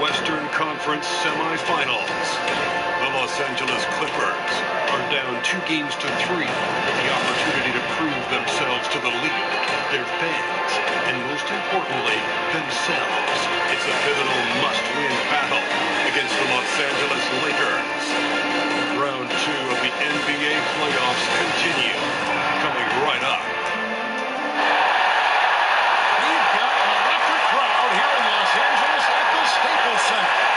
Western Conference semifinals. The Los Angeles Clippers are down 2-3 with the opportunity to prove themselves to the league, their fans, and most importantly, themselves. It's a pivotal must-win battle against the Los Angeles Lakers. Round 2 of the NBA playoffs continue, coming right up.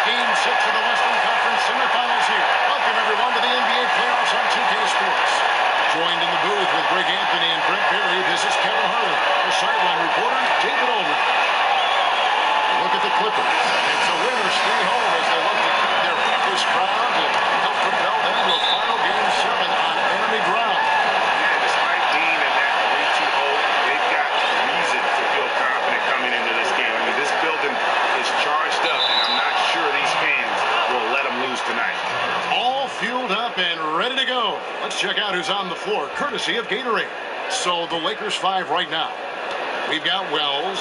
Game 6 of the Western Conference semifinals here. Welcome, everyone, to the NBA playoffs on 2K Sports. Joined in the booth with Greg Anthony and Brent Berry, this is Kevin Harlan, our sideline reporter, David Aldridge. Look at the Clippers. It's a win or stay home as they look to keep their raucous crowd and help propel them to a final Game 7 on enemy ground. Yeah, despite being in that 3-2 hole, they've got reason to feel confident coming into this game. I mean, this building is charged up, and I'm not sure these fans will let them lose tonight. All fueled up and ready to go. Let's check out who's on the floor, courtesy of Gatorade. So the Lakers 5 right now. We've got Wells.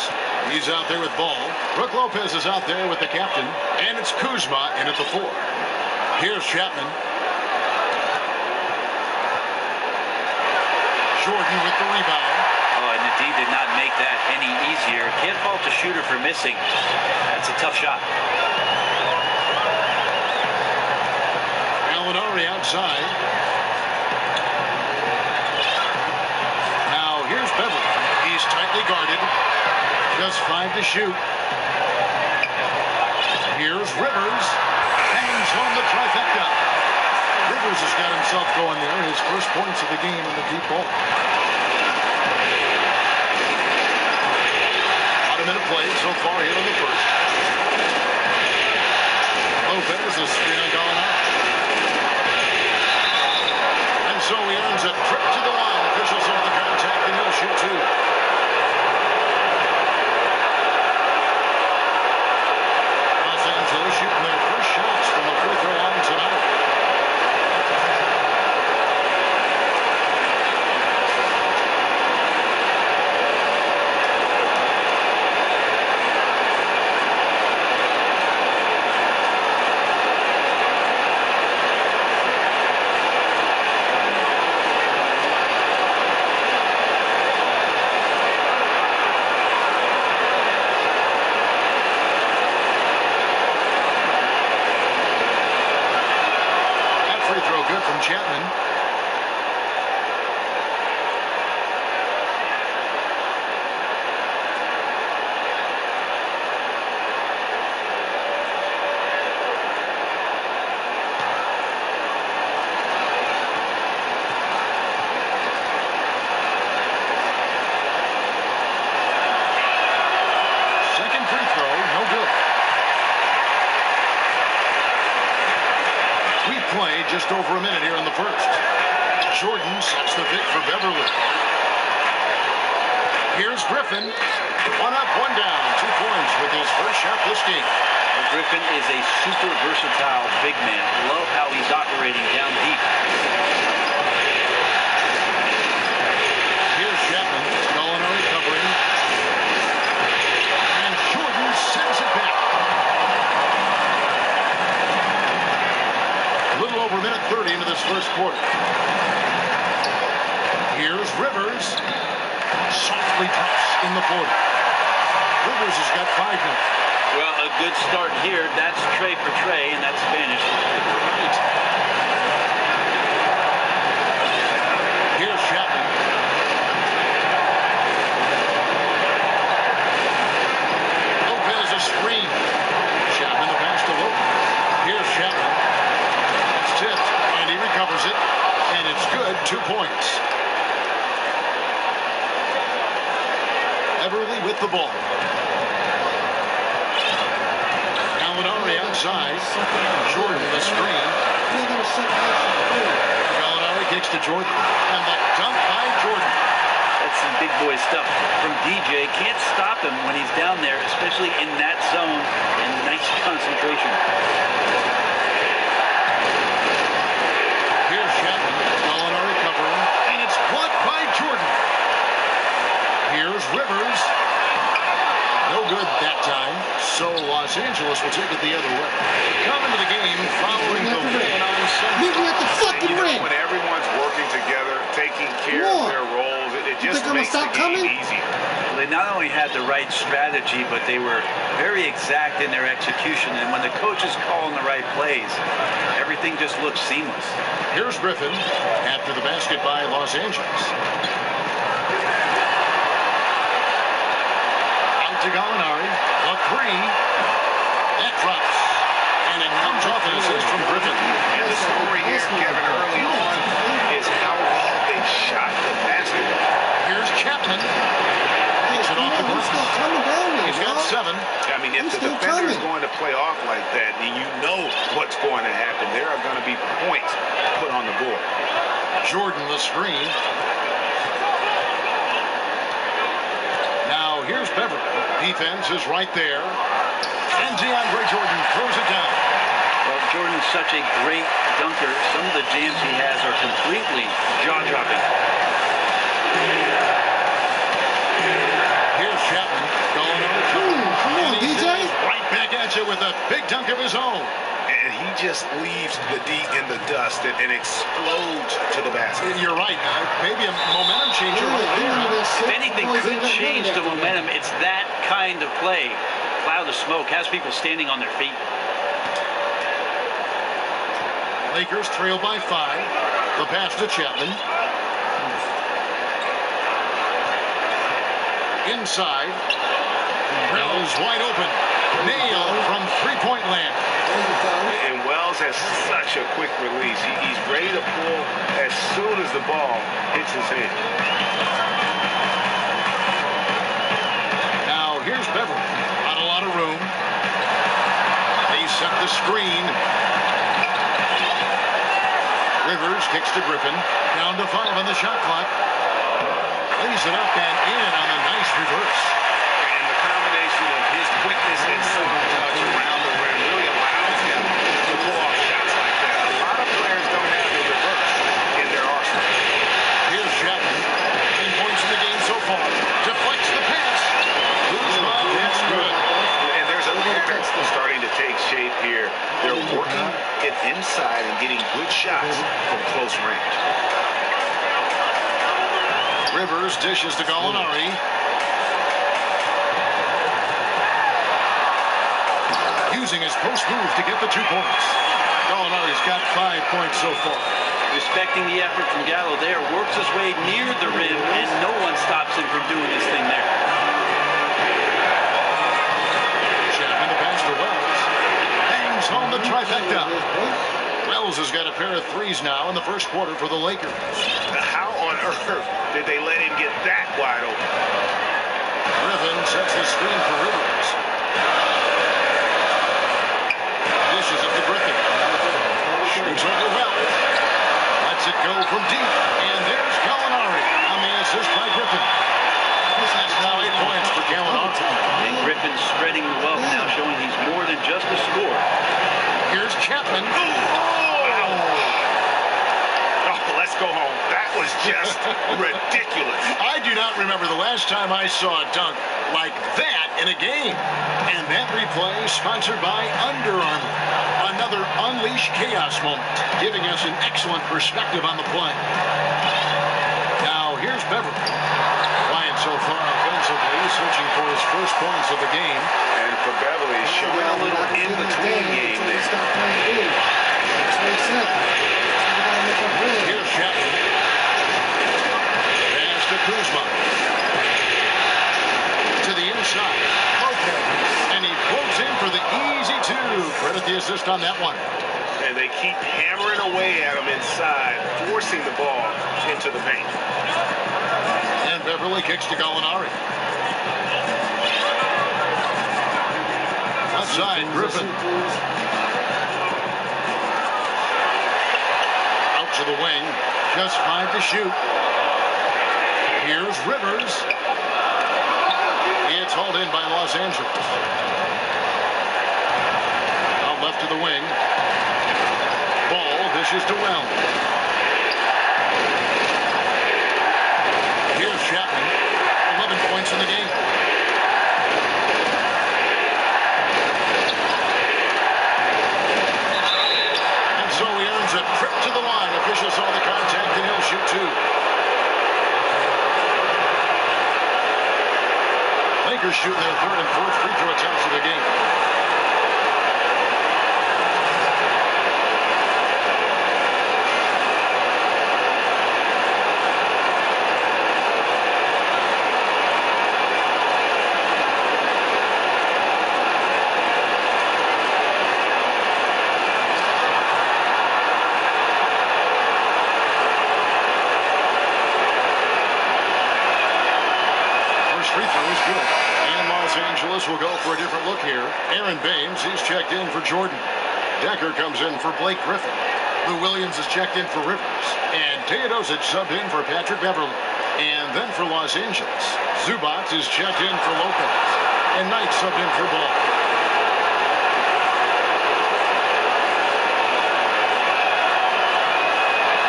He's out there with ball. Brook Lopez is out there with the captain. And it's Kuzma in at the 4. Here's Chapman. Jordan with the rebound. Oh, and the D did not make that any easier. Can't fault the shooter for missing. That's a tough shot. Gallinari outside. Now here's Beverly. He's tightly guarded. Just 5 to shoot. Here's Rivers. Hangs on the trifecta. Rivers has got himself going there. His first points of the game in the deep ball. About a minute played so far here in the first. Lopez is going out. And so he earns a trip to the line. Officials have the contact and he'll shoot 2. Los Angeles shooting their first shots from the free throw line tonight. Chapman. Second free throw, no good. We played just over a minute here in the first. Jordan sets the pick for Beverly. Here's Griffin. 1 up, 1 down. 2 points with his first shot this game. Well, Griffin is a super versatile big man. Love how he's operating down deep. first quarter. Here's Rivers. Softly drops in the 40. Rivers has got 5 now. Well, a good start here. That's tray for tray, and that's Spanish. Right. Here's Chapman. Lopez a screen. Chapman the pass to Lopez. Here's Chapman. It's tipped, and he recovers it, and it's good. 2 points. Everly with the ball. Gallinari outside. Jordan the screen. Gallinari kicks to Jordan. And the dunk by Jordan. That's some big boy stuff from DJ. Can't stop him when he's down there, especially in that zone. And nice concentration. Here's Chapman. Gallinari covering. And it's blocked by Jordan. Here's Rivers. No good that time. So Los Angeles will take it the other way. Come into the game following the win on Sunday. Meet me at the fucking ring. When everyone's working together, taking care of their roles, it just makes the game easier. Well, they not only had the right strategy, but they were very exact in their execution. And when the coaches call in the right plays, everything just looks seamless. Here's Griffin after the basket by Los Angeles. To Gallinari, a 3, that drops, and it comes off an assist from Griffin. And the story here, Kevin, early on is how well they shot the basketball. Here's Chapman. Takes it off the glass. He's got 7. I mean, if the defender is going to play off like that, then you know what's going to happen. There are going to be points put on the board. Jordan the screen. Now here's Beverly. Defense is right there. And DeAndre Jordan throws it down. Well, Jordan's such a great dunker. Some of the jams he has are completely jaw-dropping. Here's Chapman. Going over. Come on, DJ. Right back at you with a big dunk of his own. And he just leaves the D in the dust and explodes to the basket. You're right. Maybe a momentum changer right there. If anything could change the momentum, it's that kind of play. Cloud of smoke has people standing on their feet. Lakers trail by 5. The pass to Chapman. Inside. Wells wide open. Nailed from three-point land. And Wells has such a quick release. He's ready to pull as soon as the ball hits his hand. Now here's Beverly. Not a lot of room. They set the screen. Rivers kicks to Griffin. Down to 5 on the shot clock. Lays it up and in on a nice reverse. And the combination of his quickness and super touch around the rim really allows him to pull off shots like that. A lot of players don't have the reverse in their arsenal. Here's Chapman. 10 points in the game so far. Deflects the pass. Kuzma, that's good. And there's a pattern starting to take shape here. They're working it inside and getting good shots from close range. Rivers dishes to Gallinari. Using his post move to get the 2 points. Gallinari's got 5 points so far. Respecting the effort from Gallo there, works his way near the rim, and no one stops him from doing this thing there. Chapman the pass to Wells. Bangs home the trifecta. Wells has got a pair of 3s now in the first quarter for the Lakers. How on earth did they let him get that wide open? Griffin sets the screen for Rivers. Dishes it to Griffin. Shoots over Wells. Lets it go from deep. And there's Gallinari on the assist by Griffin. That's now 8 points for Gallinari. And Griffin spreading the wealth now, showing he's more than just a scorer. Here's Chapman. Let's go home. That was just ridiculous. I do not can't remember the last time I saw a dunk like that in a game. And that replay sponsored by Under Armour. Another Unleash Chaos moment, giving us an excellent perspective on the play. Now, here's Beverly. Bryant so far offensively, searching for his first points of the game. And for Beverly, showing a little in-between game there. Here's Chapman. Pass to Kuzma. To the inside. And he floats in for the easy two. Credit the assist on that one. And they keep hammering away at him inside, forcing the ball into the paint. And Beverly kicks to Gallinari. Outside, Griffin. Out to the wing. Just 5 to shoot. Here's Rivers. It's hauled in by Los Angeles. Out left to the wing. Ball dishes to Wells. Here's Chapman. 11 points in the game. And so he earns a trip to the line. Officials saw the contact and he'll shoot 2. Lakers shooting their 3rd and 4th free throw attempts of the game. Will go for a different look here. Aaron Baines, he's checked in for Jordan. Decker comes in for Blake Griffin. Lou Williams is checked in for Rivers. And Teodosic subbed in for Patrick Beverly. And then for Los Angeles, Zubac is checked in for Lopez. And Knight subbed in for Ball.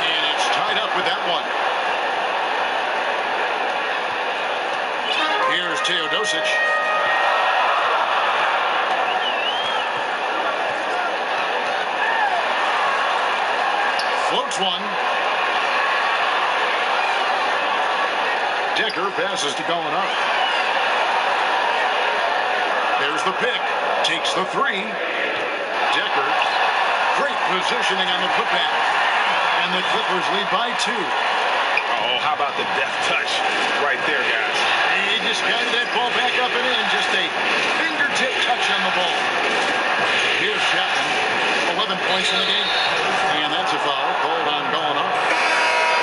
And it's tied up with that one. Here's Teodosic. Floats one. Decker passes to Gallinari. There's the pick. Takes the 3. Decker. Great positioning on the putback. And the Clippers lead by 2. Oh, how about the deft touch right there, guys? He just guided that ball back up and in. Just a fingertip touch on the ball. Here's Chapman. 11 points in the game. And that's a foul called on Gallinari.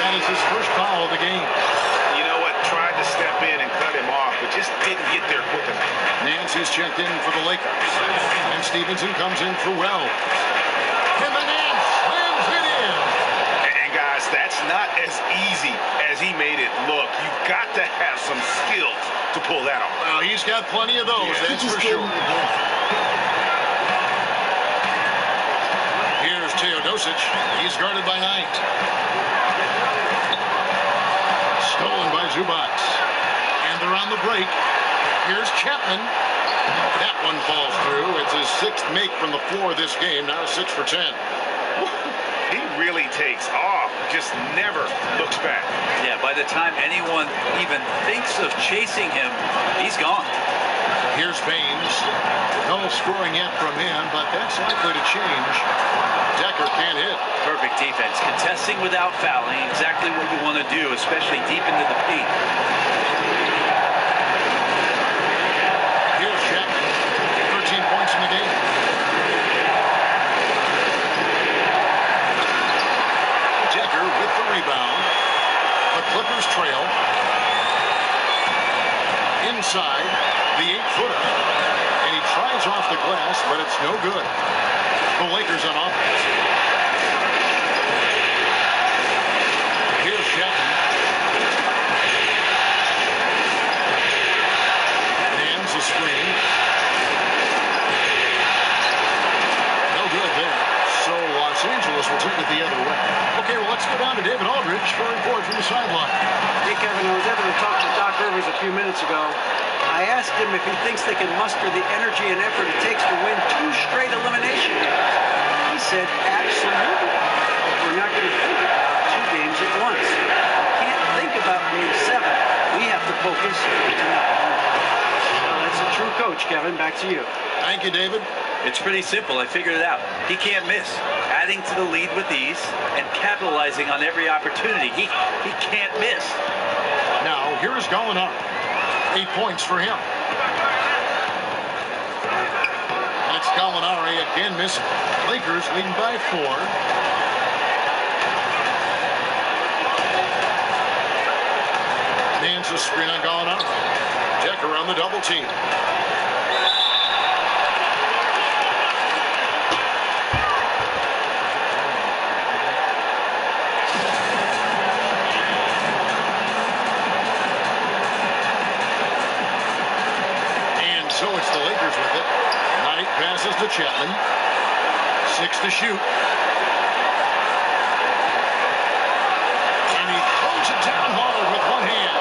That is his first foul of the game. You know what? Tried to step in and cut him off, but just didn't get there quick enough. Nancy's checked in for the Lakers. And Stevenson comes in for Wells. And the Nance slams it in. And guys, that's not as easy as he made it look. You've got to have some skills to pull that off. Well, he's got plenty of those, that's for sure. Here's Teodosic. He's guarded by Knight. Stolen by Zubac. And they're on the break. Here's Chapman. That one falls through. It's his 6th make from the floor this game. Now 6 for 10. He really takes off. Just never looks back. Yeah, by the time anyone even thinks of chasing him, he's gone. Here's Baines. No scoring yet from him, but that's likely to change. Decker can't hit. Perfect defense. Contesting without fouling. Exactly what you want to do, especially deep into the paint. Here's Chapman. 13 points in the game. Decker with the rebound. The Clippers trail. Inside, the 8-footer. And he tries off the glass, but it's no good. The Lakers on offense. Here's Chapman. Hands a screen. No good there. So Los Angeles will take it the other way. Okay, well, let's go down to David Aldridge for a report from the sideline. Hey, Kevin, I was able to talk to Dr. few minutes ago. I asked him if he thinks they can muster the energy and effort it takes to win 2 straight elimination games. He said, absolutely. We're not going to think about 2 games at once. We can't think about Game 7. We have to focus tonight. Well, that's a true coach, Kevin. Back to you. Thank you, David. It's pretty simple. I figured it out. He can't miss. Adding to the lead with ease and capitalizing on every opportunity. He can't miss. Now, here's Gallinari. 8 points for him. That's Gallinari again missing. Lakers leading by 4. Man's a screen on Gallinari. Decker on the double team. So it's the Lakers with it. Knight passes to Chapman. 6 to shoot. And he throws it down hard with one hand.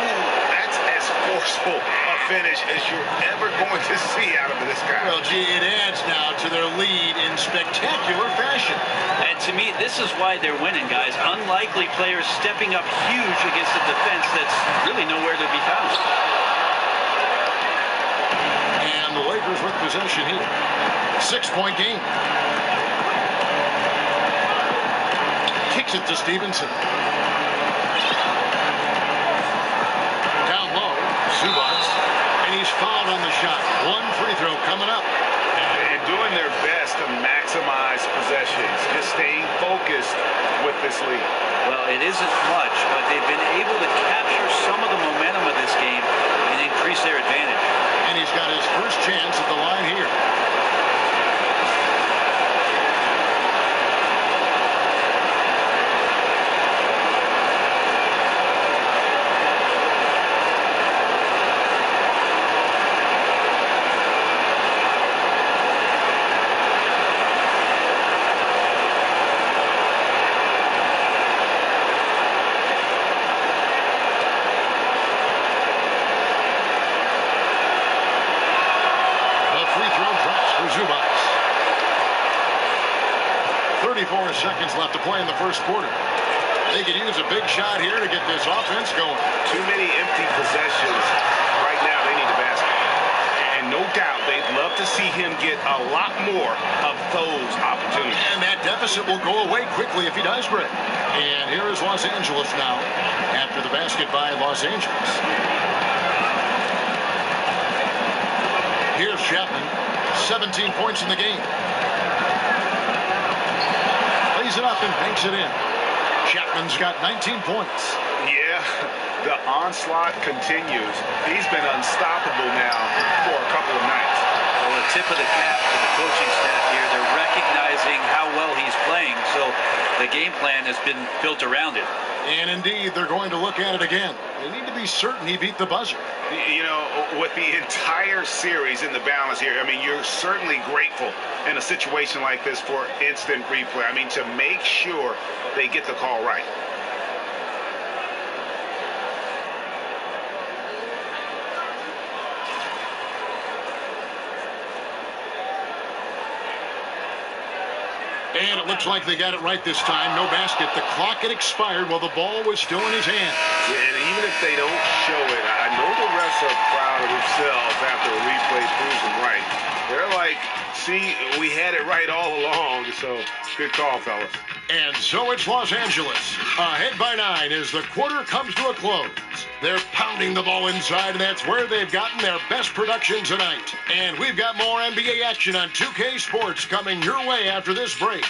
Ooh, that's as forceful a finish as you're ever going to see out of this guy. Well, gee, it adds now to their lead in spectacular fashion. And to me, this is why they're winning, guys. Unlikely players stepping up huge against a defense that's really nowhere to be found. And the Lakers with possession here. 6-point game. Kicks it to Stevenson. Down low, Zubac. And he's fouled on the shot. 1 free throw coming up. And doing their best to maximize possessions. Just staying focused with this lead. Well, it isn't much, but they've been able to capture some of the momentum of this game and increase their advantage. And he's got his first chance at the line here. Zubac. 34 seconds left to play in the first quarter. They could use a big shot here to get this offense going. Too many empty possessions. Right now, they need the basket. And no doubt, they'd love to see him get a lot more of those opportunities. And that deficit will go away quickly if he does, Greg. And here is Los Angeles now after the basket by Los Angeles. Here's Chapman. 17 points in the game. Lays it up and banks it in. Chapman's got 19 points. Yeah, the onslaught continues. He's been unstoppable now for a couple of nights. Well, a tip of the cap to the coaching staff here. They're recognizing how well he's playing, so the game plan has been built around it. And indeed, they're going to look at it again. They need to be certain he beat the buzzer. You know, with the entire series in the balance here, I mean, you're certainly grateful in a situation like this for instant replay. I mean, to make sure they get the call right. And it looks like they got it right this time. No basket. The clock had expired while the ball was still in his hand. Yeah, and even if they don't show it, I know the refs are proud of themselves after a replay proves them right. They're like, see, we had it right all along, so good call, fellas. And so it's Los Angeles, ahead by 9 as the quarter comes to a close. They're pounding the ball inside, and that's where they've gotten their best production tonight. And we've got more NBA action on 2K Sports coming your way after this break.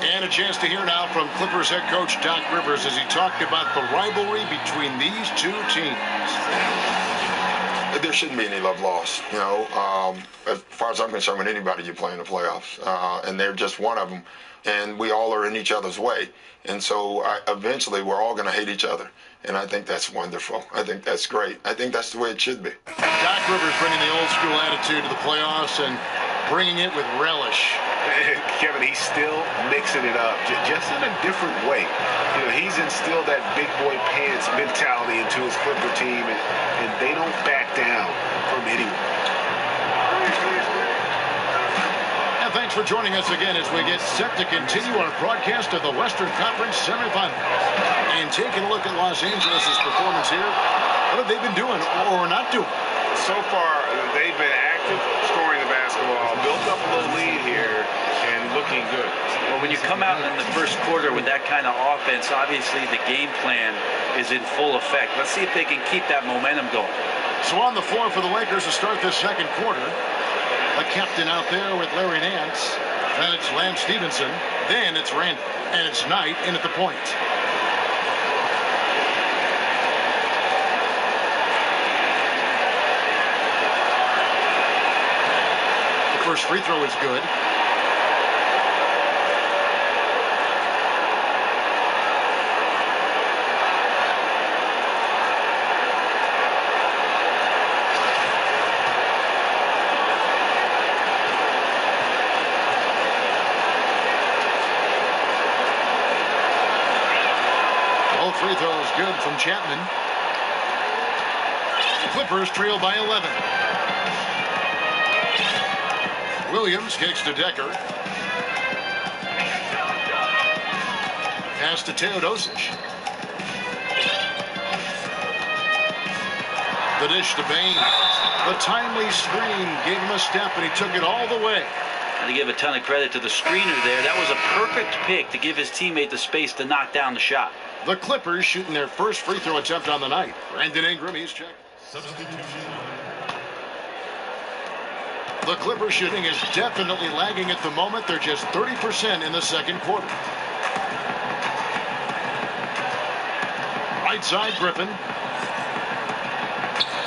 And a chance to hear now from Clippers head coach Doc Rivers as he talked about the rivalry between these two teams. there shouldn't be any love lost. You know, as far as I'm concerned, with anybody you play in the playoffs, and they're just one of them, and we all are in each other's way. And so eventually we're all going to hate each other. And I think that's wonderful. I think that's great. I think that's the way it should be. Doc Rivers bringing the old school attitude to the playoffs and bringing it with relish. Kevin, he's still mixing it up, just in a different way. You know, he's instilled that big boy pants mentality into his Clipper team, and they don't back down from anyone. And thanks for joining us again as we get set to continue our broadcast of the Western Conference semifinals. And taking a look at Los Angeles' performance here, what have they been doing or not doing? So far, they've been active, scoring the basketball, built up a little lead here, and looking good. Well, when you come out in the first quarter with that kind of offense, obviously the game plan is in full effect. Let's see if they can keep that momentum going. So on the floor for the Lakers to start this second quarter, the captain out there with Larry Nance. Then it's Lance Stevenson. Then it's Randall. And it's Knight in at the point. The first free throw is good. Free throws good from Chapman. Clippers trail by 11. Williams kicks to Decker. Pass to Teodosic. The dish to Baines. The timely screen gave him a step, and he took it all the way. To give a ton of credit to the screener there. That was a perfect pick to give his teammate the space to knock down the shot. The Clippers shooting their first free throw attempt on the night. Brandon Ingram, he's checked. The Clippers shooting is definitely lagging at the moment. They're just 30% in the second quarter. Right side, Griffin.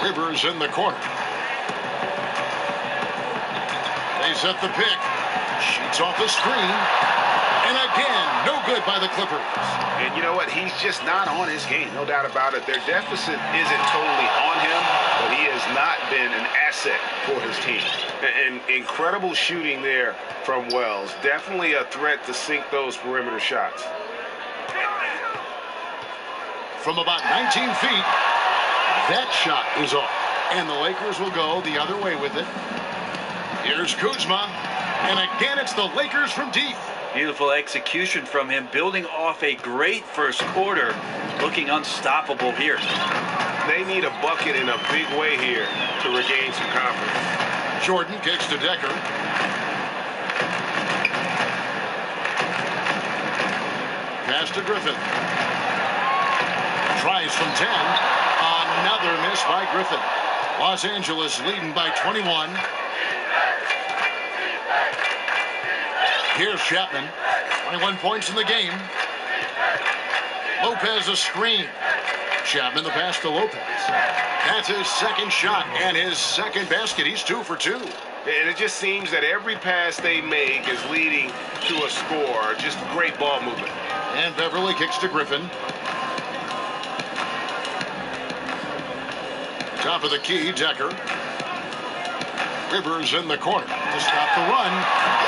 Rivers in the corner. They set the pick. Shoots off the screen. And again, no good by the Clippers. And you know what? He's just not on his game, no doubt about it. Their deficit isn't totally on him, but he has not been an asset for his team. And incredible shooting there from Wells. Definitely a threat to sink those perimeter shots. From about 19 feet, that shot is off. And the Lakers will go the other way with it. Here's Kuzma. And again, it's the Lakers from deep. Beautiful execution from him, building off a great first quarter, looking unstoppable here. They need a bucket in a big way here to regain some confidence. Jordan kicks to Decker. Pass to Griffin. Tries from 10. Another miss by Griffin. Los Angeles leading by 21. Here's Chapman. 21 points in the game. Lopez a screen. Chapman the pass to Lopez. That's his second shot and his second basket. He's 2 for 2. And it just seems that every pass they make is leading to a score. Just great ball movement. And Beverly kicks to Griffin. Top of the key, Decker. Rivers in the corner to stop the run.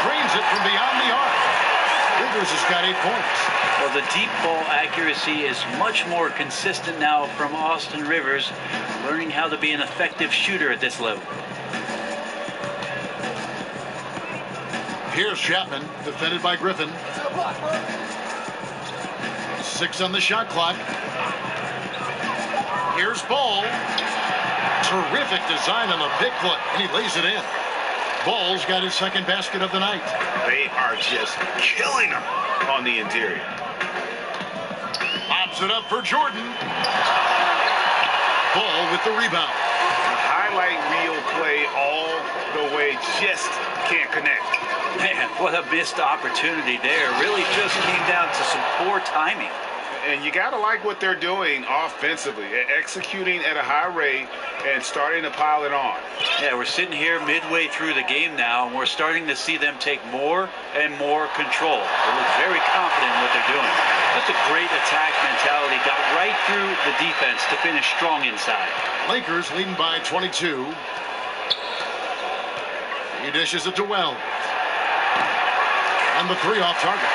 Drains it from beyond the arc. Rivers has got 8 points. Well, the deep ball accuracy is much more consistent now from Austin Rivers, learning how to be an effective shooter at this level. Here's Chapman, defended by Griffin. 6 on the shot clock. Here's Ball. Terrific design on the big foot, and he lays it in. Ball's got his second basket of the night. They are just killing him on the interior. Lobs it up for Jordan. Ball with the rebound. A highlight reel play all the way, just can't connect. Man, what a missed opportunity there. Really just came down to some poor timing. And you got to like what they're doing offensively, executing at a high rate and starting to pile it on. Yeah, we're sitting here midway through the game now, and we're starting to see them take more and more control. They look very confident in what they're doing. Just a great attack mentality. Got right through the defense to finish strong inside. Lakers leading by 22. He dishes it to Wells. And the three off target.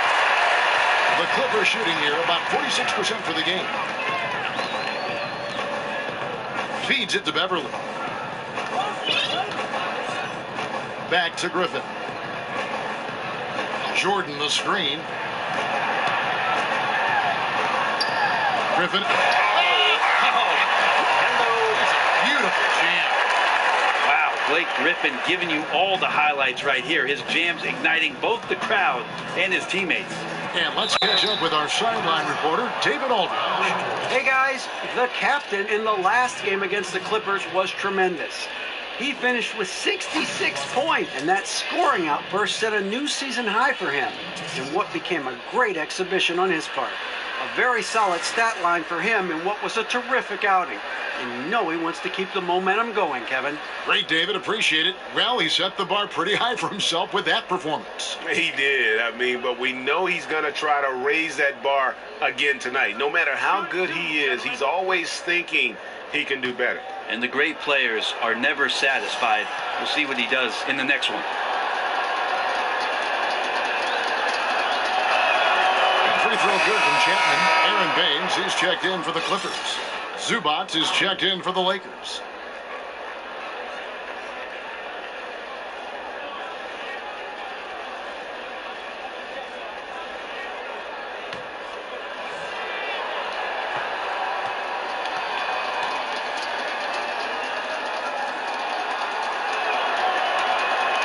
The Clippers shooting here about 46% for the game. Feeds it to Beverly. Back to Griffin. Jordan the screen. Griffin. Beautiful jam. Wow, Blake Griffin giving you all the highlights right here. His jams igniting both the crowd and his teammates. And let's catch up with our sideline reporter, David Aldridge. Hey guys, the captain in the last game against the Clippers was tremendous. He finished with 66 points, and that scoring outburst set a new season high for him in what became a great exhibition on his part. A very solid stat line for him in what was a terrific outing. And you know he wants to keep the momentum going, Kevin. Great, David. Appreciate it. Well, he set the bar pretty high for himself with that performance. He did. But we know he's going to try to raise that bar again tonight. No matter how good he is, he's always thinking he can do better. And the great players are never satisfied. We'll see what he does in the next one. Free throw good from Chapman. Aaron Baines is checked in for the Clippers. Zubac is checked in for the Lakers.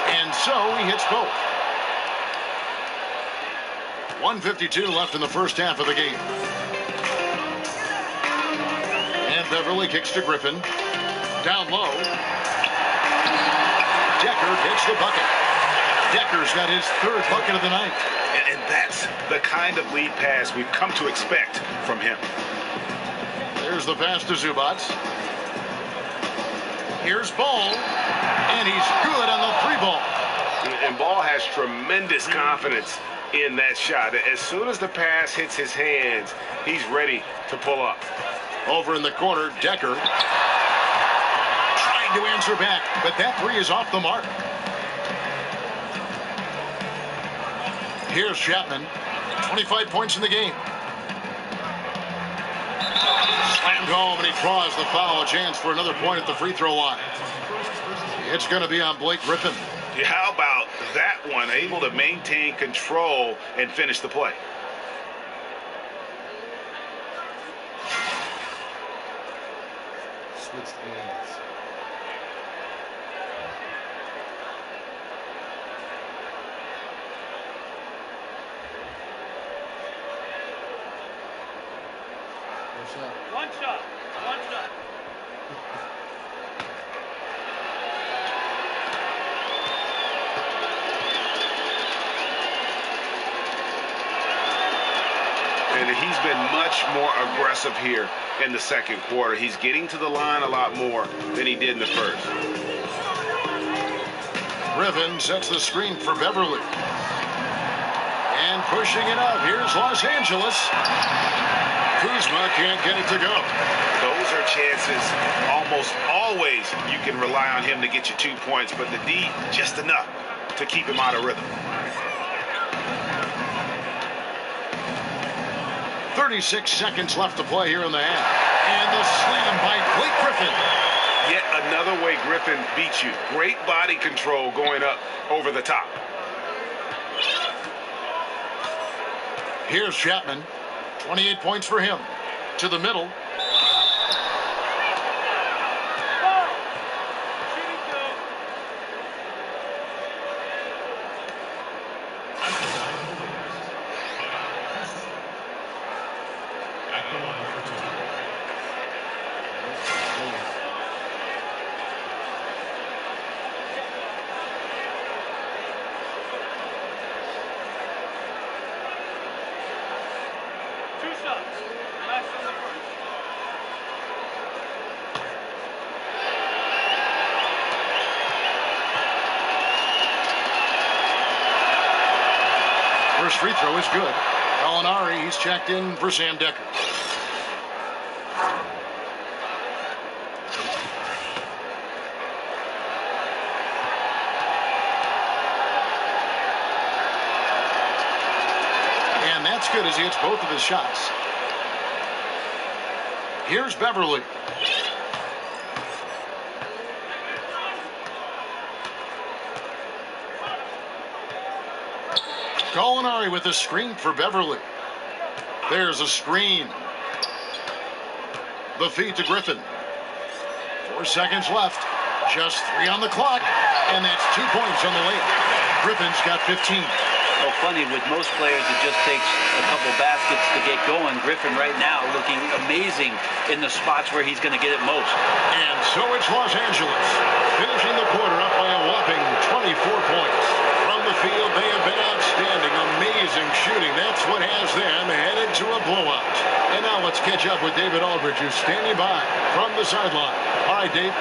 And so he hits both. 1:52 left in the first half of the game. And Beverly kicks to Griffin. Down low. Decker hits the bucket. Decker's got his third bucket of the night. And that's the kind of lead pass we've come to expect from him. There's the pass to Zubac. Here's Ball. And he's good on the three ball. And Ball has tremendous confidence in that shot. As soon as the pass hits his hands, he's ready to pull up. Over in the corner, Decker trying to answer back, but that three is off the mark. Here's Chapman, 25 points in the game. Slammed home, and he draws the foul. A chance for another point at the free throw line. It's going to be on Blake Griffin. How about that one? Able to maintain control and finish the play. Switched hands. One shot. And he's been much more aggressive here in the second quarter. He's getting to the line a lot more than he did in the first. Griffin sets the screen for Beverly. And pushing it up. Here's Los Angeles. Kuzma can't get it to go. Those are chances almost always you can rely on him to get you 2 points, but the D just enough to keep him out of rhythm. 36 seconds left to play here in the half. And the slam by Blake Griffin. Yet another way Griffin beats you. Great body control going up over the top. Here's Chapman. 28 points for him. To the middle. Two shots. First free throw is good. Gallinari, he's checked in for Sam Decker. And that's good as he hits both of his shots. Here's Beverly. Gallinari with a screen for Beverly. There's a screen. The feed to Griffin. 4 seconds left. Just 3 on the clock. And that's 2 points on the layup. Griffin's got 15. Oh, funny, with most players, it just takes a couple baskets to get going. Griffin right now looking amazing in the spots where he's going to get it most. And so it's Los Angeles, finishing the quarter up by a whopping 24 points. From the field, they have been outstanding, amazing shooting. That's what has them headed to a blowout. And now let's catch up with David Aldridge, who's standing by from the sideline. All right, Dave.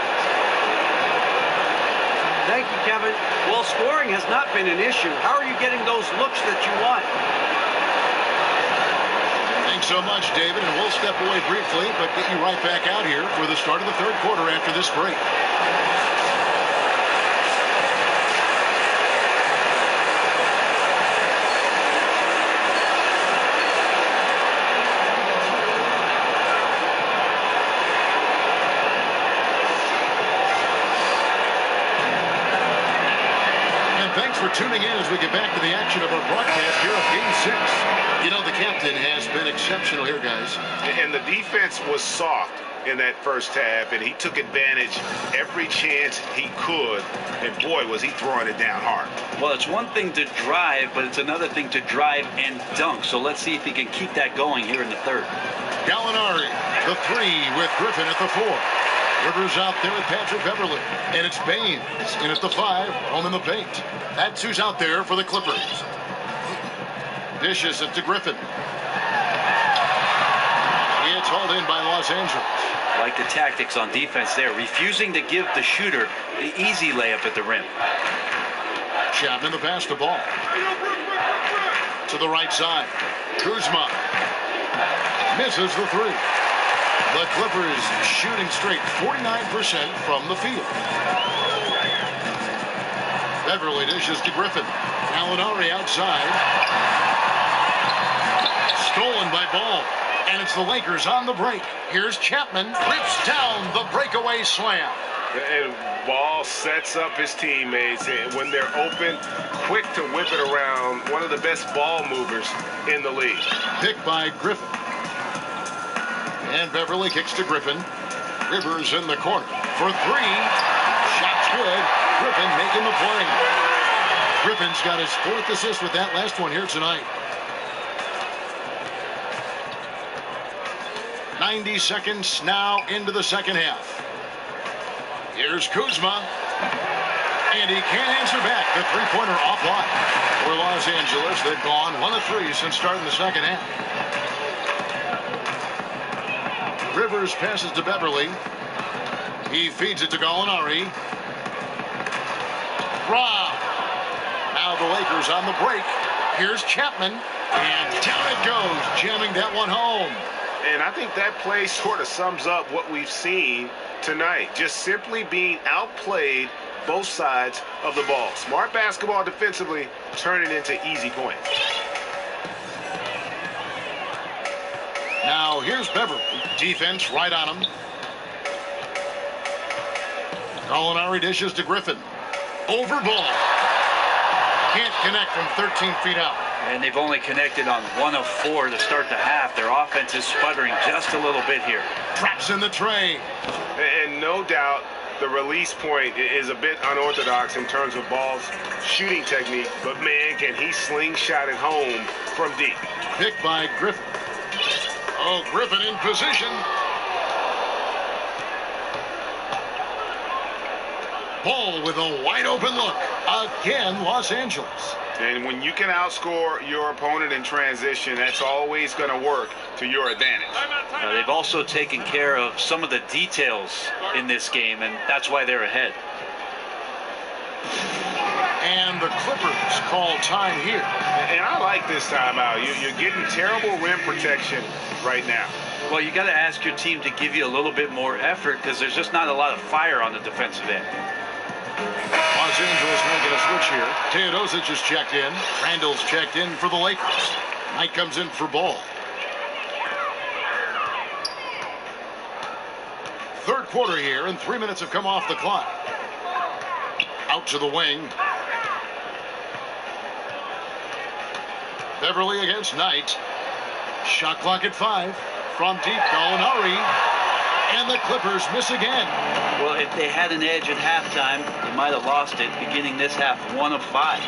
Thank you, Kevin. Well, scoring has not been an issue. How are you getting those looks that you want? Thanks so much, David. And we'll step away briefly, but get you right back out here for the start of the third quarter after this break. For tuning in as we get back to the action of our broadcast here of Game 6. You know, the captain has been exceptional here, guys. And the defense was soft in that first half, and he took advantage every chance he could. And boy, was he throwing it down hard. Well, it's one thing to drive, but it's another thing to drive and dunk. So let's see if he can keep that going here in the third. Gallinari, the 3 with Griffin at the 4. Rivers out there with Patrick Beverly. And it's Baines in at the 5, home in the paint. That's who's out there for the Clippers. Dishes it to Griffin. It's hauled in by Los Angeles. Like the tactics on defense there, refusing to give the shooter the easy layup at the rim. Chapman the pass to ball. To the right side. Kuzma misses the 3. The Clippers shooting straight 49% from the field. Beverly dishes to Griffin. Gallinari outside. Stolen by Ball. And it's the Lakers on the break. Here's Chapman. Rips down the breakaway slam. And Ball sets up his teammates. And when they're open, quick to whip it around. One of the best ball movers in the league. Picked by Griffin. And Beverly kicks to Griffin. Rivers in the corner for 3. Shot's good. Griffin making the play. Griffin's got his 4th assist with that last one here tonight. 90 seconds now into the second half. Here's Kuzma. And he can't answer back. The 3-pointer offline for Los Angeles. They've gone 1 of 3 since starting the second half. Rivers passes to Beverly. He feeds it to Gallinari. Rob. Now the Lakers on the break. Here's Chapman. And down it goes, jamming that one home. And I think that play sort of sums up what we've seen tonight. Just simply being outplayed both sides of the ball. Smart basketball defensively, turning into easy points. Now here's Beverly. Defense right on him. Gallinari dishes to Griffin. Over Ball. Can't connect from 13 feet out. And they've only connected on 1 of 4 to start the half. Their offense is sputtering just a little bit here. Traps in the tray. And no doubt the release point is a bit unorthodox in terms of Ball's shooting technique. But man, can he slingshot it home from deep. Picked by Griffin. Oh, Griffin in position. Ball with a wide open look. Again, Los Angeles. And when you can outscore your opponent in transition, that's always going to work to your advantage. They've also taken care of some of the details in this game, and that's why they're ahead. And the Clippers call time here. And I like this timeout. You're getting terrible rim protection right now. Well, you got to ask your team to give you a little bit more effort because there's just not a lot of fire on the defensive end. Los Angeles making a switch here. Teodosic is checked in. Randall's checked in for the Lakers. Knight comes in for Ball. Third quarter here, and 3 minutes have come off the clock. Out to the wing. Beverly against Knight. Shot clock at 5. From deep, Gallinari. And the Clippers miss again. Well, if they had an edge at halftime, they might have lost it beginning this half 1 of 5.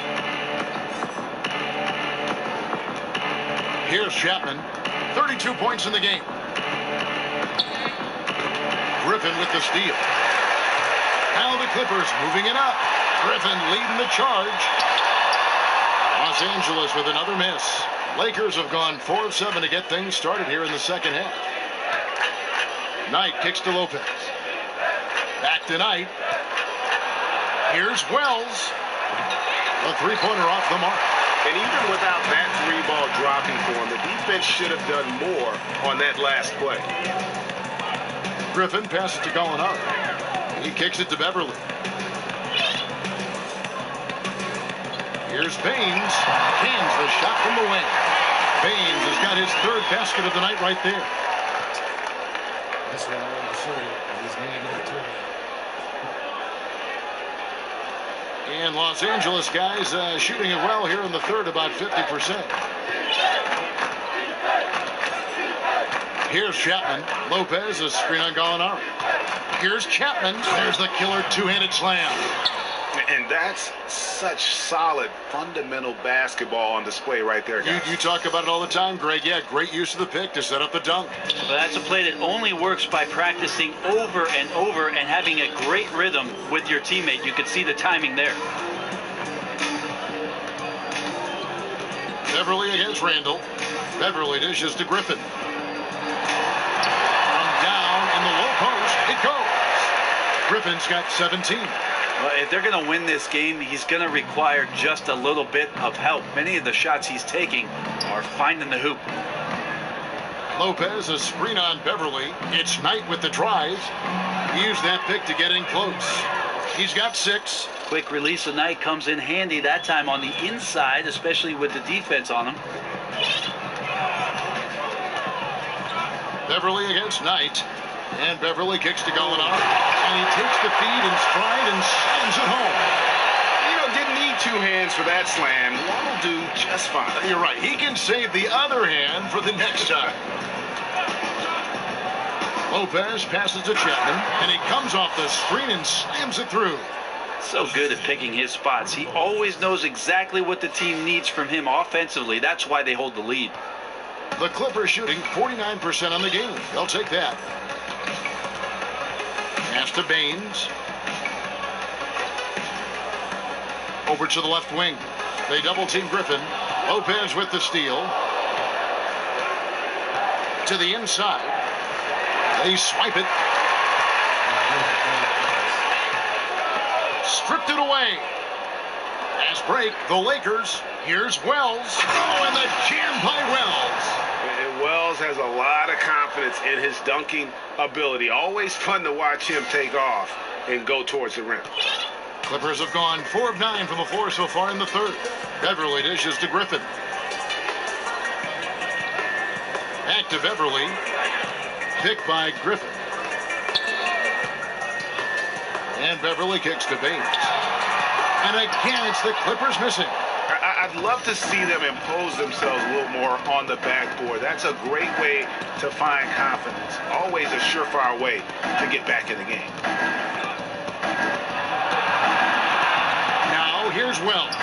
Here's Chapman. 32 points in the game. Griffin with the steal. Now the Clippers moving it up. Griffin leading the charge. Los Angeles with another miss. Lakers have gone 4 of 7 to get things started here in the second half. Knight kicks to Lopez. Back to Knight. Here's Wells. A three-pointer off the mark. And even without that 3-ball dropping for him, the defense should have done more on that last play. Griffin passes to Gallinari. He kicks it to Beverly. Here's Baines. Cans the shot from the wing. Baines has got his 3rd basket of the night right there. That's what I want to show you. He's handing to me. And Los Angeles guys shooting it well here in the third, about 50%. Here's Chapman. Lopez, a screen on Gallinari. Here's Chapman. There's the killer two-handed slam. And that's such solid, fundamental basketball on display right there, guys. You talk about it all the time, Greg. Yeah, great use of the pick to set up the dunk. But that's a play that only works by practicing over and over and having a great rhythm with your teammate. You can see the timing there. Beverly against Randall. Beverly dishes to Griffin. From down in the low post, it goes. Griffin's got 17. Well, if they're going to win this game, he's going to require just a little bit of help. Many of the shots he's taking are finding the hoop. Lopez, a screen on Beverly. It's Knight with the drive. He used that pick to get in close. He's got 6. Quick release of Knight comes in handy that time on the inside, especially with the defense on him. Beverly against Knight. And Beverly kicks to Gallinari. And he takes the feed in stride and slams it home. You know, didn't need 2 hands for that slam. One will do just fine. You're right. He can save the other hand for the next time. Lopez passes to Chapman. And he comes off the screen and slams it through. So good at picking his spots. He always knows exactly what the team needs from him offensively. That's why they hold the lead. The Clippers shooting 49% on the game. They'll take that. Pass to Baines. Over to the left wing. They double team Griffin. Lopez with the steal. To the inside. They swipe it. Stripped it away. Fast break. The Lakers. Here's Wells. Oh, and the jam by Wells. And Wells has a lot of confidence in his dunking ability. Always fun to watch him take off and go towards the rim. Clippers have gone 4 of 9 from the floor so far in the third. Beverly dishes to Griffin. Back to Beverly. Picked by Griffin. And Beverly kicks to Baines. And again, it's the Clippers missing. I'd love to see them impose themselves a little more on the backboard. That's a great way to find confidence. Always a surefire way to get back in the game. Now here's Wells.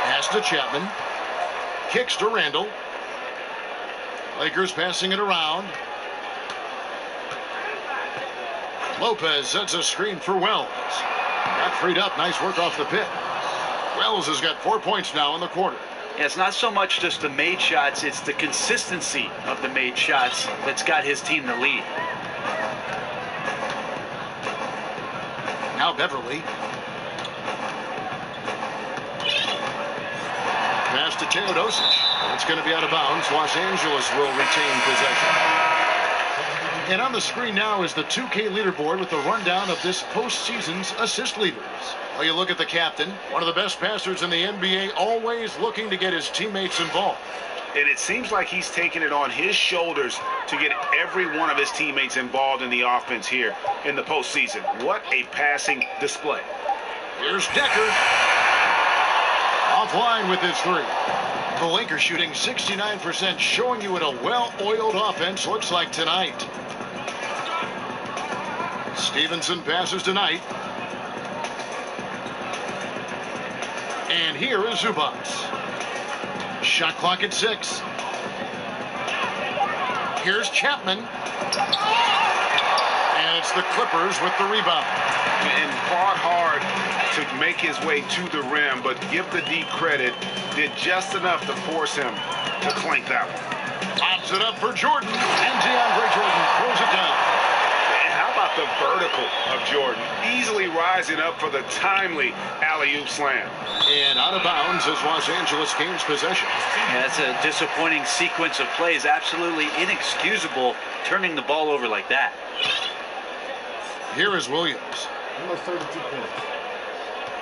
Pass to Chapman. Kicks to Randall. Lakers passing it around. Lopez sets a screen for Wells. Got freed up. Nice work off the pit. Wells has got 4 points now in the quarter. Yeah, it's not so much just the made shots, it's the consistency of the made shots that's got his team the lead. Now Beverly. to Teodosic. It's going to be out of bounds. Los Angeles will retain possession. And on the screen now is the 2K leaderboard with the rundown of this postseason's assist leaders. Well, you look at the captain, one of the best passers in the NBA, always looking to get his teammates involved. And it seems like he's taking it on his shoulders to get every one of his teammates involved in the offense here in the postseason. What a passing display. Here's Decker. Offline with his three. The Lakers shooting 69%, showing you what a well-oiled offense looks like tonight. Stevenson passes tonight. And here is Zubac. Shot clock at 6. Here's Chapman. And it's the Clippers with the rebound. And fought hard to make his way to the rim, but give the D credit, did just enough to force him to clank that one. Pops it up for Jordan, and DeAndre Jordan throws it down. And how about the vertical of Jordan, easily rising up for the timely alley-oop slam. And out of bounds as Los Angeles gains possession. Yeah, that's a disappointing sequence of plays. Absolutely inexcusable turning the ball over like that. Here is Williams. Almost 32 points.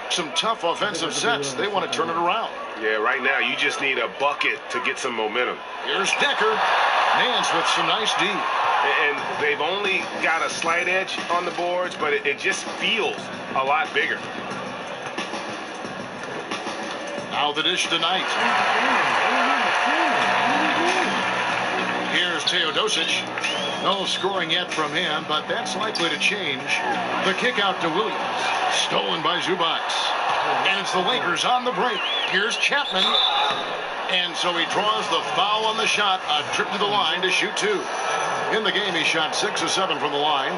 Some tough offensive sets. They want to turn it around. Yeah, right now you just need a bucket to get some momentum. Here's Decker. Nance with some nice D. And they've only got a slight edge on the boards, but it just feels a lot bigger. Now the dish tonight. Here's Teodosic. No scoring yet from him, but that's likely to change. The kick out to Williams. Stolen by Zubac. And it's the Lakers on the break. Here's Chapman. And so he draws the foul on the shot. A trip to the line to shoot 2. In the game, he shot 6 of 7 from the line.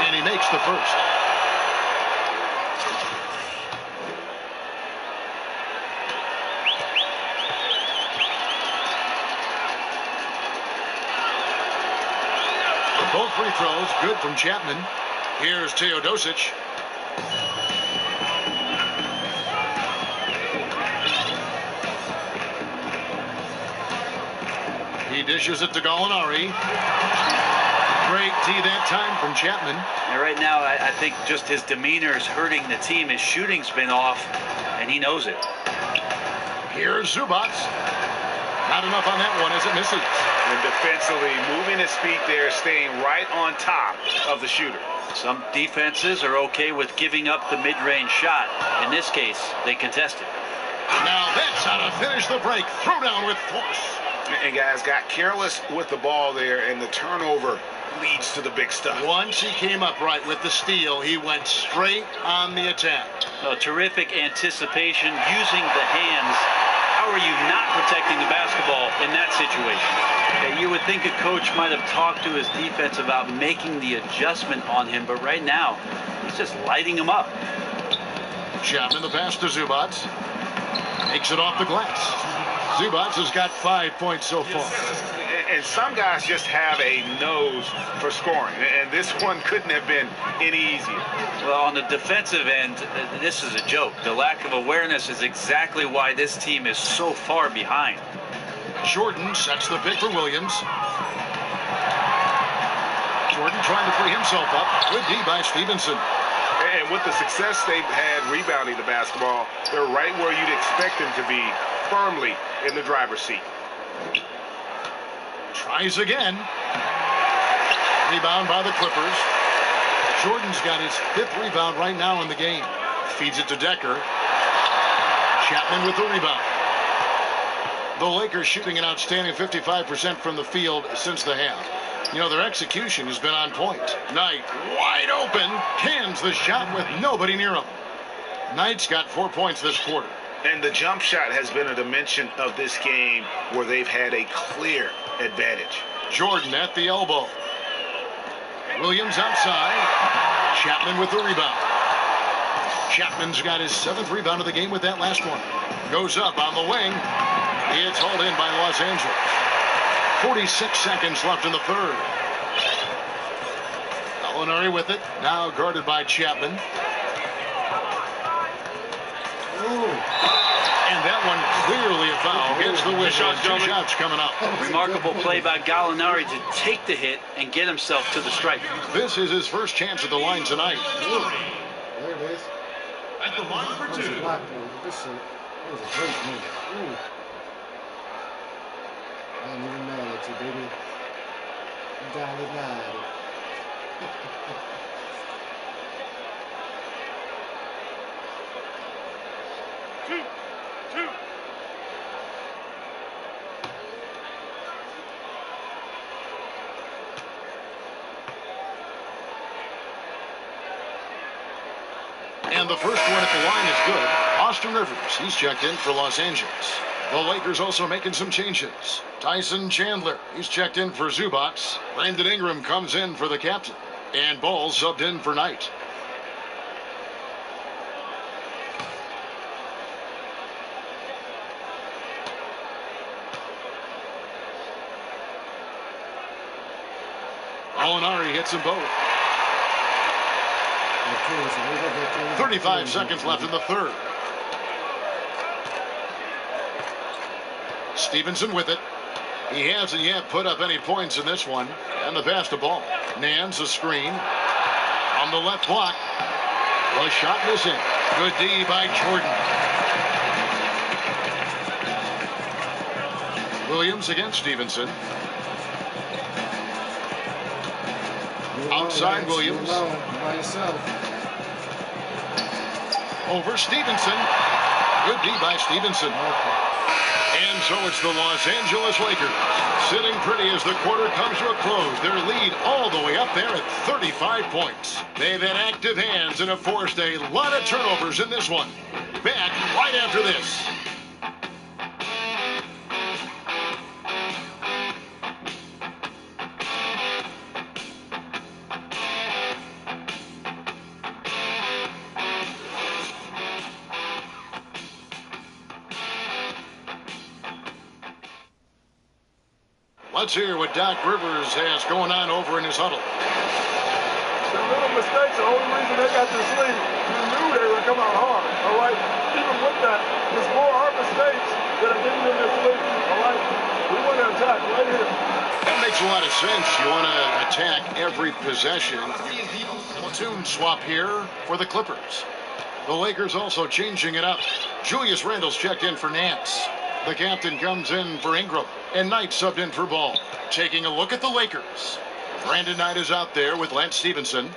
And he makes the first. Both free throws good from Chapman. Here's Teodosic. He dishes it to Gallinari. Great D that time from Chapman. And right now, I think just his demeanor is hurting the team. His shooting's been off, and he knows it. Here's Zubac. Not enough on that one as it misses. And defensively, moving his feet there, staying right on top of the shooter. Some defenses are okay with giving up the mid-range shot. In this case, they contest it. Now that's how to finish the break. Throw down with force. And guys got careless with the ball there, and the turnover leads to the big stuff. Once he came up right with the steal, he went straight on the attack. No, terrific anticipation using the hands. How are you not protecting the basketball in that situation? You would think a coach might have talked to his defense about making the adjustment on him, but right now, he's just lighting him up. Chapman the pass to Zubac. Makes it off the glass. Zubac has got 5 points so far. And some guys just have a nose for scoring, and this one couldn't have been any easier. Well, on the defensive end, this is a joke. The lack of awareness is exactly why this team is so far behind. Jordan sets the pick for Williams. Jordan trying to free himself up. Good D by Stevenson. And with the success they've had rebounding the basketball, they're right where you'd expect them to be, firmly in the driver's seat. Tries again. Rebound by the Clippers. Jordan's got his 5th rebound right now in the game. Feeds it to Decker. Chapman with the rebound. The Lakers shooting an outstanding 55% from the field since the half. You know, their execution has been on point. Knight wide open. Cans the shot with nobody near him. Knight's got 4 points this quarter. And the jump shot has been a dimension of this game where they've had a clear advantage. Jordan at the elbow. Williams outside. Chapman with the rebound. Chapman's got his 7th rebound of the game with that last one. Goes up on the wing. It's hauled in by Los Angeles. 46 seconds left in the third. Gallinari with it. Now guarded by Chapman. And that one clearly a foul. Gets the whistle. Two shots coming up. Remarkable play by Gallinari to take the hit and get himself to the stripe. This is his first chance at the line tonight. There it is. At the line for two. That was a great move. Ooh. I ain't even mad at you, baby. I'm down to 9. Two. And the first one at the line is good. Austin Rivers, he's checked in for Los Angeles. The Lakers also making some changes. Tyson Chandler, he's checked in for Zubats. Brandon Ingram comes in for the captain. And Ball subbed in for Knight. Gallinari hits them both. 35 seconds left in the third. Stevenson with it. He hasn't yet put up any points in this one. And the pass to Ball. Nance a screen. On the left block. The shot missing. Good D by Jordan. Williams against Stevenson. Outside Williams. By yourself. Over Stevenson. Good D by Stevenson. And so it's the Los Angeles Lakers sitting pretty as the quarter comes to a close. Their lead all the way up there at 35 points. They've had active hands and have forced a lot of turnovers in this one. Back right after this. Let's hear what Doc Rivers has going on over in his huddle. The little mistakes are the only reason they got this lead. You knew they were coming out hard, all right? Even with that, there's more our mistakes that are getting in this lead, all right? We want to attack right here. That makes a lot of sense. You want to attack every possession. Platoon swap here for the Clippers. The Lakers also changing it up. Julius Randle's checked in for Nance. The captain comes in for Ingram, and Knight subbed in for Ball. Taking a look at the Lakers. Brandon Knight is out there with Lance Stevenson.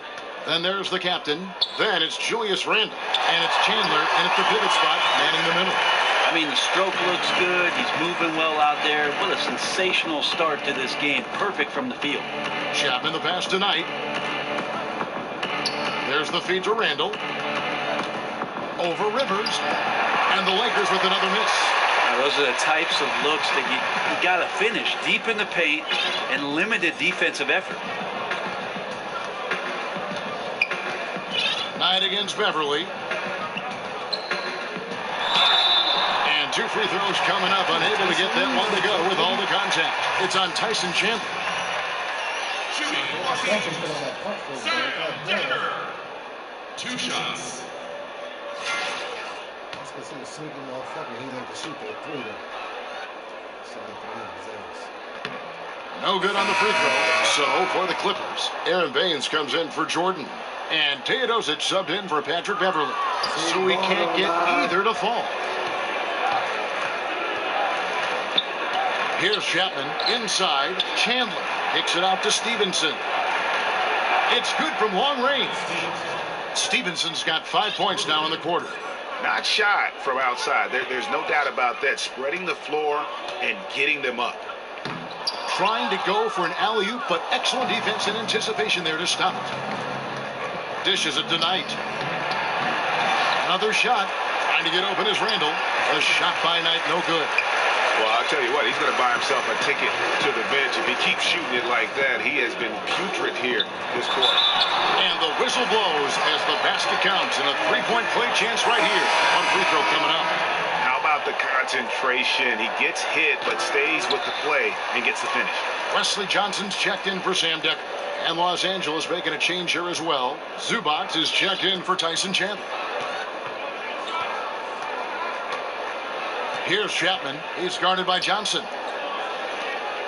Then there's the captain. Then it's Julius Randle, and it's Chandler, and at the pivot spot, man in the middle. I mean, the stroke looks good. He's moving well out there. What a sensational start to this game. Perfect from the field. Chapman the pass to Knight. There's the feed to Randle. Over Rivers. And the Lakers with another miss. Those are the types of looks that you got to finish deep in the paint and limited defensive effort. Knight against Beverly. And 2 free throws coming up. Unable to get that one to go with all the contact. It's on Tyson Chandler. Two shots. Because he was sneaky motherfucker. He like to shoot that 3 though. So no good on the free throw. So for the Clippers, Aaron Baines comes in for Jordan. And Teodosic subbed in for Patrick Beverly. So he can't get either to fall. Here's Chapman inside. Chandler kicks it out to Stevenson. It's good from long range. Stevenson's got 5 points now in the quarter. Not shot from outside. There's no doubt about that. Spreading the floor and getting them up. Trying to go for an alley-oop, but excellent defense and anticipation there to stop it. Dishes it to Knight. Another shot. Trying to get open is Randle. A shot by Knight, no good. Well, I'll tell you what, he's going to buy himself a ticket to the bench. If he keeps shooting it like that, he has been putrid here this quarter. And the whistle blows as the basket counts, and a three-point play chance right here. One free throw coming up. How about the concentration? He gets hit, but stays with the play and gets the finish. Wesley Johnson's checked in for Sam Decker. And Los Angeles making a change here as well. Zubats is checked in for Tyson Chandler. Here's Chapman. He's guarded by Johnson.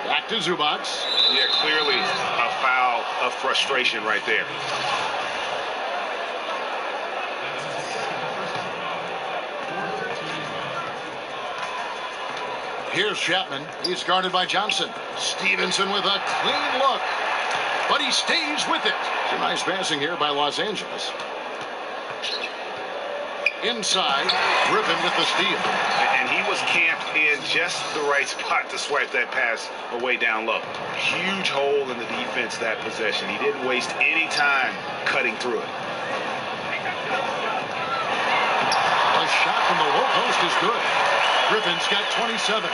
Back to Zubats. Yeah, clearly a foul of frustration right there. Here's Chapman. He's guarded by Johnson. Stevenson with a clean look, but he stays with it. Some nice passing here by Los Angeles. Inside, Griffin with the steal. And he was camped in just the right spot to swipe that pass away down low. Huge hole in the defense that possession. He didn't waste any time cutting through it. A shot from the low post is good. Griffin's got 27.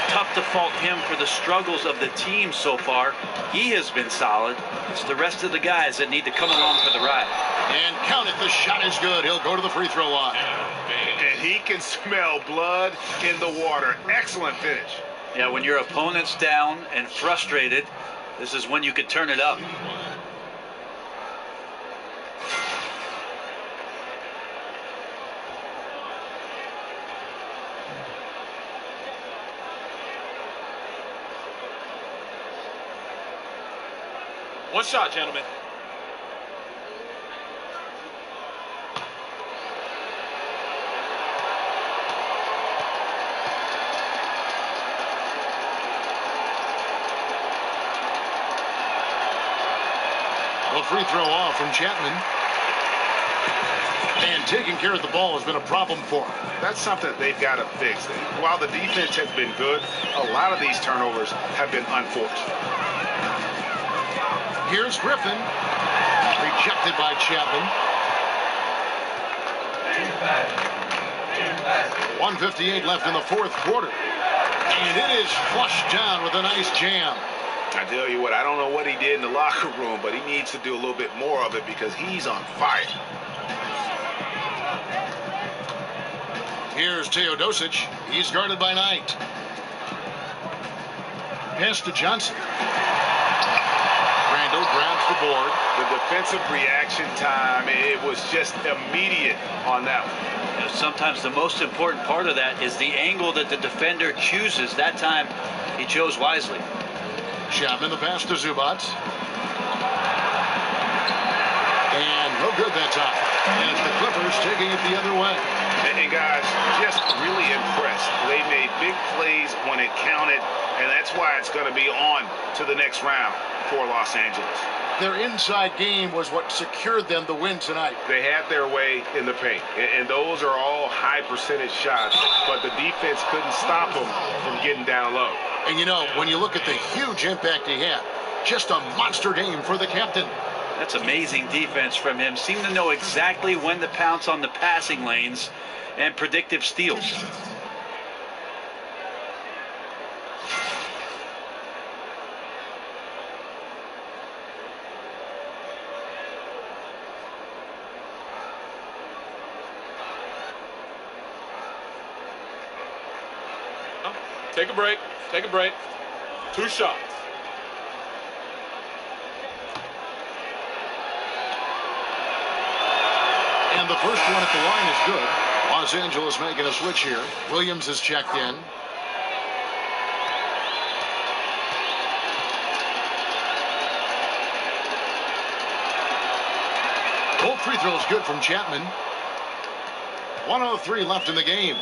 Tough to fault him for the struggles of the team so far. He has been solid. It's the rest of the guys that need to come along for the ride. And count it, the shot is good. He'll go to the free throw line. And he can smell blood in the water. Excellent finish. Yeah, when your opponent's down and frustrated, this is when you could turn it up. One shot, gentlemen. A free throw off from Chapman. And taking care of the ball has been a problem for him. That's something they've got to fix. While the defense has been good, a lot of these turnovers have been unforced. Here's Griffin. Rejected by Chapman. 1:58 left in the fourth quarter. And it is flushed down with a nice jam. I tell you what, I don't know what he did in the locker room, but he needs to do a little bit more of it because he's on fire. Here's Teodosic. He's guarded by Knight. Pass to Johnson. Randall grabs the board. The defensive reaction time, it was just immediate on that one. You know, sometimes the most important part of that is the angle that the defender chooses. That time, he chose wisely. Chapman the pass to Zubats. And no good that time. And it's the Clippers taking it the other way. And guys, just really impressed. They made big plays when it counted, and that's why it's going to be on to the next round for Los Angeles. Their inside game was what secured them the win tonight. They had their way in the paint, and those are all high percentage shots, but the defense couldn't stop them from getting down low. And you know, when you look at the huge impact he had, just a monster game for the captain. That's amazing defense from him. Seemed to know exactly when to pounce on the passing lanes and predictive steals. Take a break. Take a break. 2 shots. And the first one at the line is good. Los Angeles making a switch here. Williams is checked in. Both free throws good from Chapman. 1:03 left in the game.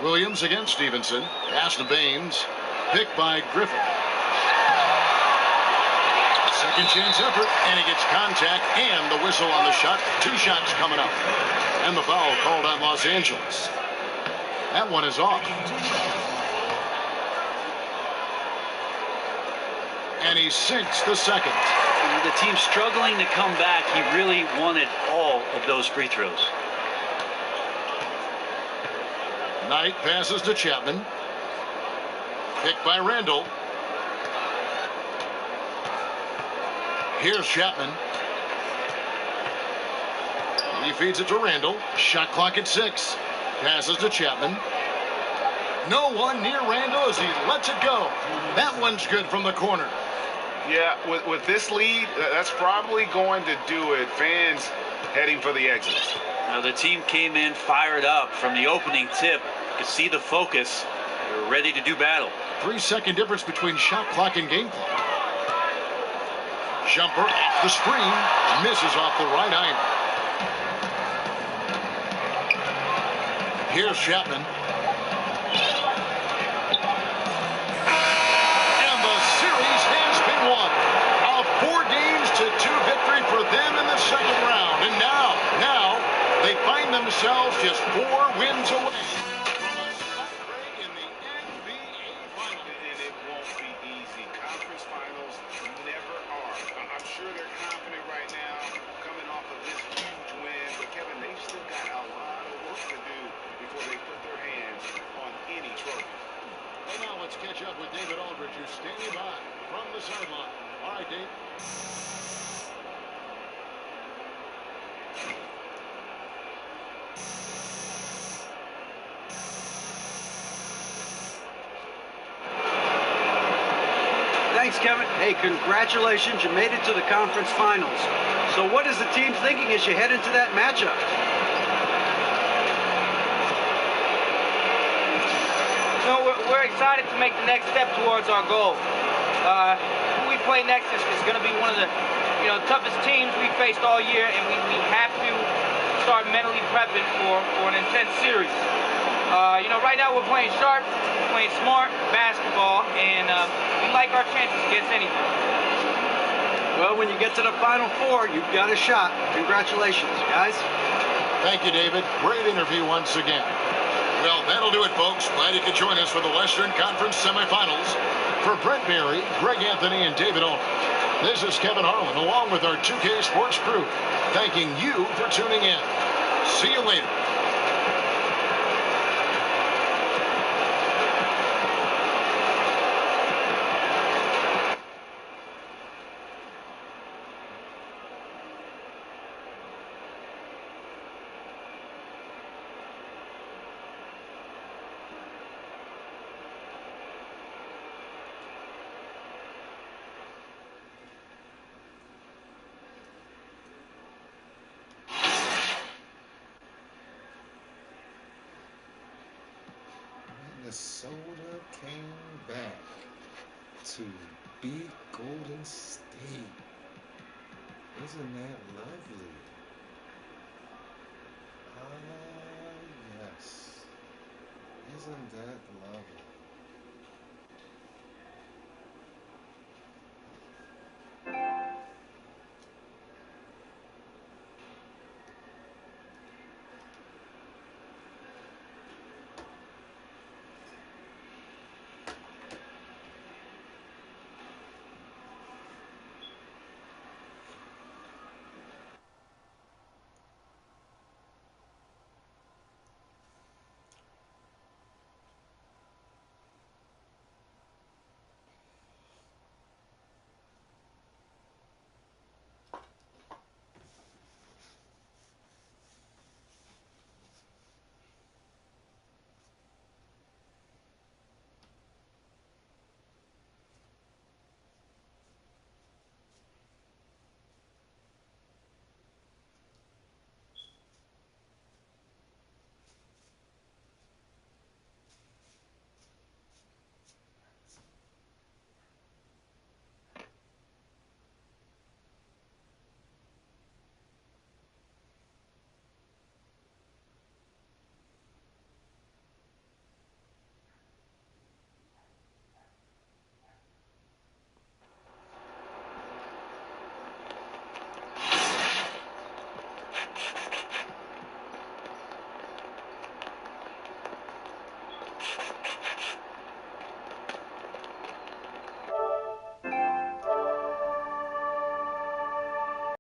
Williams against Stevenson. Pass to Baines. Picked by Griffin. Second chance effort, and he gets contact and the whistle on the shot. 2 shots coming up. And the foul called on Los Angeles. That one is off. And he sinks the second. The team struggling to come back. He really wanted all of those free throws. Knight passes to Chapman. Picked by Randall. Here's Chapman. He feeds it to Randall. Shot clock at 6. Passes to Chapman. No one near Randall as he lets it go. That one's good from the corner. Yeah, with this lead, that's probably going to do it. Fans heading for the exits. Now the team came in fired up from the opening tip. You could see the focus. They were ready to do battle. 3-second difference between shot clock and game clock. Jumper off the screen, misses off the right iron. Here's Chapman. And the series has been won. A 4-2 victory for them in the second round. And now they find themselves just 4 wins away from a spot break in the NBA Finals. And it won't be easy. Conference finals never are. I'm sure they're confident right now coming off of this huge win. But Kevin, they've still got a lot of work to do before they put their hands on any trophy. Well, now let's catch up with David Aldridge, who's standing by from the sideline. All right, Dave. Thanks, Kevin. Hey, congratulations. You made it to the conference finals. So what is the team thinking as you head into that matchup? So we're excited to make the next step towards our goal. Who we play next is going to be one of the toughest teams we faced all year, and we have to start mentally prepping for an intense series. Right now we're playing sharp, playing smart basketball, and we like our chances against anything. Well, when you get to the Final Four, you've got a shot. Congratulations, guys. Thank you, David. Great interview once again. Well, that'll do it, folks. Glad you could join us for the Western Conference semifinals. For Brent Berry, Greg Anthony, and David Aldridge, this is Kevin Harlan, along with our 2K Sports crew, thanking you for tuning in. See you later. Minnesota came back to beat Golden State. Isn't that lovely? Ah, yes. Isn't that lovely?